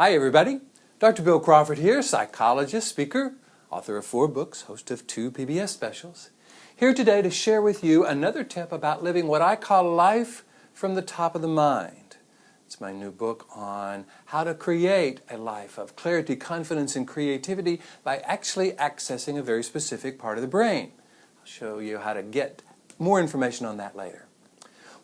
Hi everybody, Dr. Bill Crawford here, psychologist, speaker, author of 4 books, host of 2 PBS specials. Here today to share with you another tip about living what I call life from the top of the mind. It's my new book on how to create a life of clarity, confidence, and creativity by actually accessing a very specific part of the brain. I'll show you how to get more information on that later.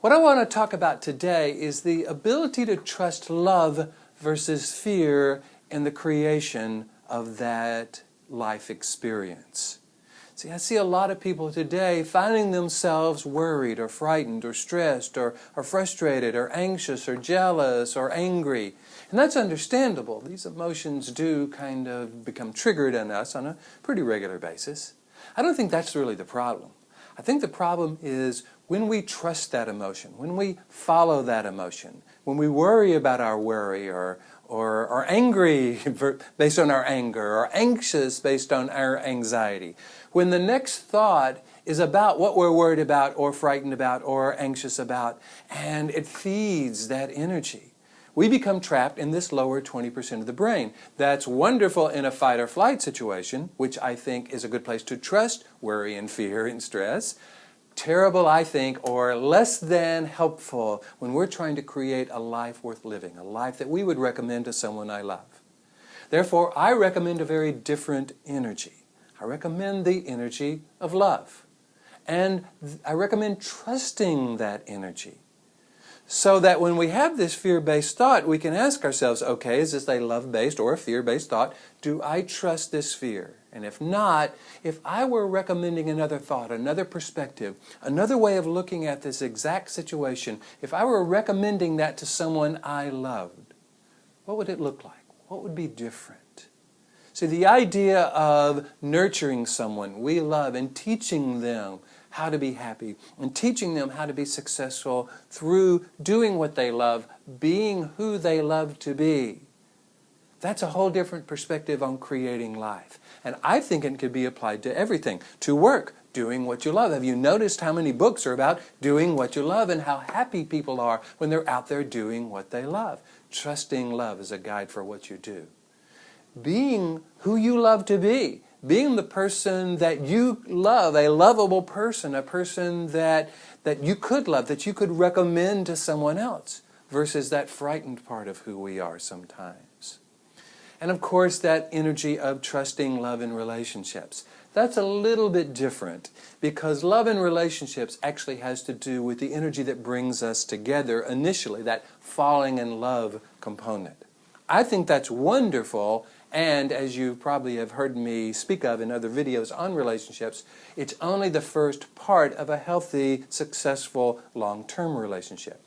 What I want to talk about today is the ability to trust love versus fear in the creation of that life experience. See, I see a lot of people today finding themselves worried or frightened or stressed or frustrated or anxious or jealous or angry. And that's understandable. These emotions do kind of become triggered in us on a pretty regular basis. I don't think that's really the problem. I think the problem is when we trust that emotion, when we follow that emotion, when we worry about our worry or angry based on our anger or anxious based on our anxiety, when the next thought is about what we're worried about or frightened about or anxious about, and it feeds that energy, we become trapped in this lower 20% of the brain. That's wonderful in a fight or flight situation, which I think is a good place to trust worry and fear and stress. Terrible, I think, or less than helpful when we're trying to create a life worth living, a life that we would recommend to someone I love. Therefore, I recommend a very different energy. I recommend the energy of love. And I recommend trusting that energy. So that when we have this fear-based thought, we can ask ourselves, okay, is this a love-based or a fear-based thought? Do I trust this fear? And if not, if I were recommending another thought, another perspective, another way of looking at this exact situation, if I were recommending that to someone I loved, what would it look like? What would be different? See, the idea of nurturing someone we love and teaching them how to be happy and teaching them how to be successful through doing what they love, being who they love to be. That's a whole different perspective on creating life. And I think it could be applied to everything. To work, doing what you love. Have you noticed how many books are about doing what you love and how happy people are when they're out there doing what they love? Trusting love is a guide for what you do. Being who you love to be. Being the person that you love, a lovable person, a person that you could love, that you could recommend to someone else, versus that frightened part of who we are sometimes. And of course, that energy of trusting love in relationships. That's a little bit different, because love in relationships actually has to do with the energy that brings us together initially, that falling in love component. I think that's wonderful, and as you probably have heard me speak of in other videos on relationships, it's only the first part of a healthy, successful, long-term relationship.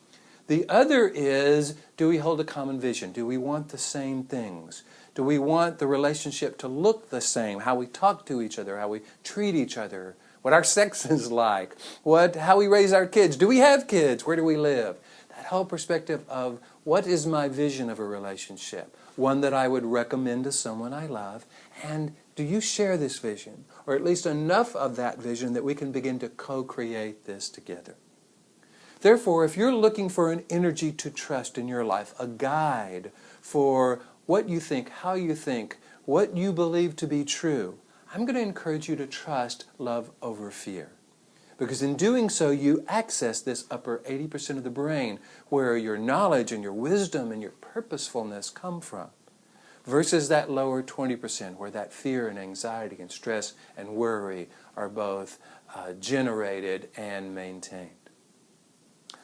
The other is, do we hold a common vision? Do we want the same things? Do we want the relationship to look the same? How we talk to each other, how we treat each other, what our sex is like, how we raise our kids. Do we have kids? Where do we live? That whole perspective of what is my vision of a relationship? One that I would recommend to someone I love. And do you share this vision? Or at least enough of that vision that we can begin to co-create this together. Therefore, if you're looking for an energy to trust in your life, a guide for what you think, how you think, what you believe to be true, I'm going to encourage you to trust love over fear. Because in doing so, you access this upper 80% of the brain where your knowledge and your wisdom and your purposefulness come from, versus that lower 20% where that fear and anxiety and stress and worry are both generated and maintained.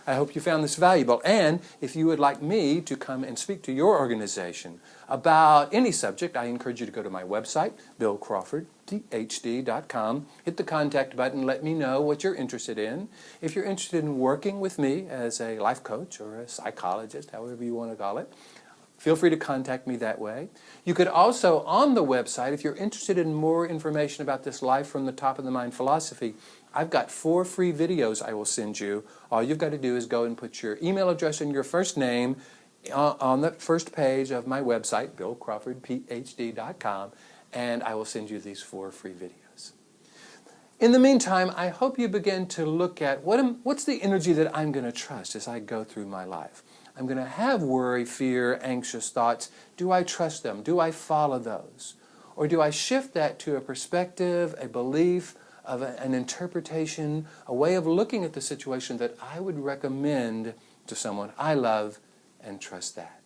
I hope you found this valuable, and if you would like me to come and speak to your organization about any subject, I encourage you to go to my website, Ph.D.com, hit the contact button, let me know what you're interested in. If you're interested in working with me as a life coach or a psychologist, however you want to call it, feel free to contact me that way. You could also, on the website, if you're interested in more information about this life from the top of the mind philosophy, I've got 4 free videos I will send you. All you've got to do is go and put your email address and your first name on the first page of my website, BillCrawfordPhD.com, and I will send you these 4 free videos. In the meantime, I hope you begin to look at what's the energy that I'm going to trust as I go through my life. I'm going to have worry, fear, anxious thoughts. Do I trust them? Do I follow those? Or do I shift that to a perspective, a belief, of an interpretation, a way of looking at the situation that I would recommend to someone I love and trust that?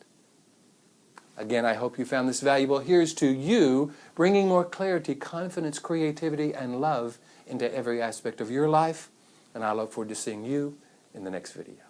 Again, I hope you found this valuable. Here's to you bringing more clarity, confidence, creativity, and love into every aspect of your life. And I look forward to seeing you in the next video.